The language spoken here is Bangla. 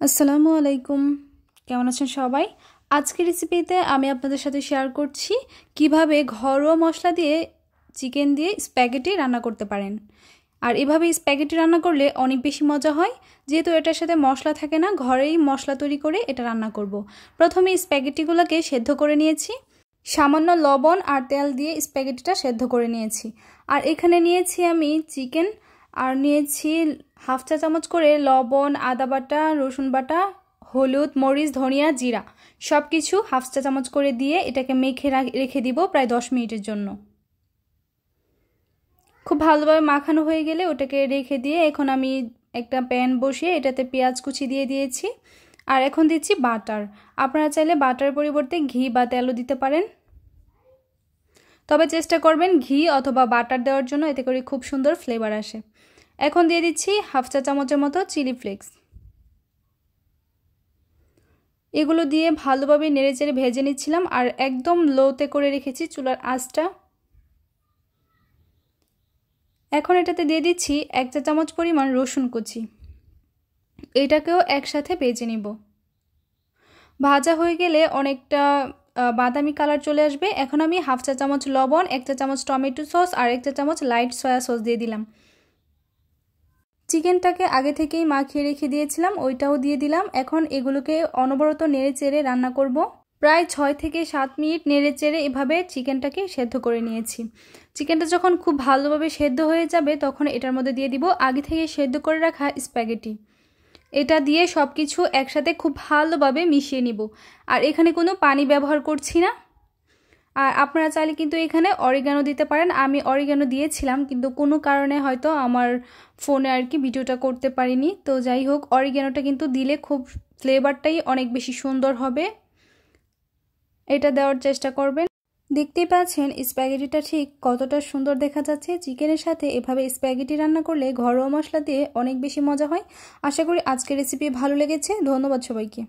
আসসালামু আলাইকুম, কেমন আছেন সবাই? আজকের রেসিপিতে আমি আপনাদের সাথে শেয়ার করছি কিভাবে ঘরোয়া মশলা দিয়ে চিকেন দিয়ে স্প্যাগেটি রান্না করতে পারেন। আর এভাবে স্প্যাগেটি রান্না করলে অনেক বেশি মজা হয়। যেহেতু এটার সাথে মশলা থাকে না, ঘরেই মশলা তৈরি করে এটা রান্না করব। প্রথমে স্প্যাগেটিগুলোকে সেদ্ধ করে নিয়েছি, সামান্য লবণ আর তেল দিয়ে স্প্যাগেটিটা সেদ্ধ করে নিয়েছি। আর এখানে নিয়েছি আমি চিকেন, আর নিয়েছি হাফ চা চামচ করে লবণ, আদা বাটা, রসুন বাটা, হলুদ, মরিচ, ধনিয়া, জিরা সব কিছু হাফ চা চামচ করে দিয়ে এটাকে মেখে রেখে দিব প্রায় 10 মিনিটের জন্য। খুব ভালোভাবে মাখানো হয়ে গেলে ওটাকে রেখে দিয়ে এখন আমি একটা প্যান বসিয়ে এটাতে পেঁয়াজ কুচি দিয়ে দিয়েছি। আর এখন দিচ্ছি বাটার। আপনারা চাইলে বাটার পরিবর্তে ঘি বা তেলও দিতে পারেন, তবে চেষ্টা করবেন ঘি অথবা বাটার দেওয়ার জন্য, এতে করে খুব সুন্দর ফ্লেভার আসে। এখন দিয়ে দিচ্ছি হাফ চা চামচের মতো চিলি ফ্লেক্স। এগুলো দিয়ে ভালোভাবে নেড়েচেড়ে ভেজে নিচ্ছিলাম, আর একদম লোতে করে রেখেছি চুলার আঁচটা। এখন এটাতে দিয়ে দিচ্ছি 1 চা চামচ পরিমাণ রসুন কুচি। এটাকেও একসাথে ভেজে নিব। ভাজা হয়ে গেলে অনেকটা বাদামি কালার চলে আসবে। এখন আমি হাফ চা চামচ লবণ, 1 চা চামচ টমেটো সস আর 1 চা চামচ লাইট সয়া সস দিয়ে দিলাম। চিকেনটাকে আগে থেকেই মাখিয়ে রেখে দিয়েছিলাম, ওইটাও দিয়ে দিলাম। এখন এগুলোকে অনবরত নেড়ে চেড়ে রান্না করব। প্রায় 6 থেকে 7 মিনিট নেড়ে চেড়ে এভাবে চিকেনটাকে সেদ্ধ করে নিয়েছি। চিকেনটা যখন খুব ভালোভাবে সেদ্ধ হয়ে যাবে তখন এটার মধ্যে দিয়ে দিব আগে থেকে সেদ্ধ করে রাখা স্প্যাগেটি। এটা দিয়ে সব কিছু একসাথে খুব ভালোভাবে মিশিয়ে নিব। আর এখানে কোনো পানি ব্যবহার করছি না। আর আপনারা চাইলে কিন্তু এখানে অরিগানো দিতে পারেন। আমি অরিগানো দিয়েছিলাম, কিন্তু কোনো কারণে হয়তো আমার ফোনে আর কি ভিডিওটা করতে পারিনি। তো যাই হোক, অরিগানোটা কিন্তু দিলে খুব ফ্লেভারটাই অনেক বেশি সুন্দর হবে। এটা দেওয়ার চেষ্টা করবেন। দেখতেই পাচ্ছেন স্প্যাগেটিটা ঠিক কতটা সুন্দর দেখা যাচ্ছে। চিকেনের সাথে এভাবে স্প্যাগেটি রান্না করলে ঘরোয়া মশলা দিয়ে অনেক বেশি মজা হয়। আশা করি আজকের রেসিপি ভালো লেগেছে। ধন্যবাদ সবাইকে।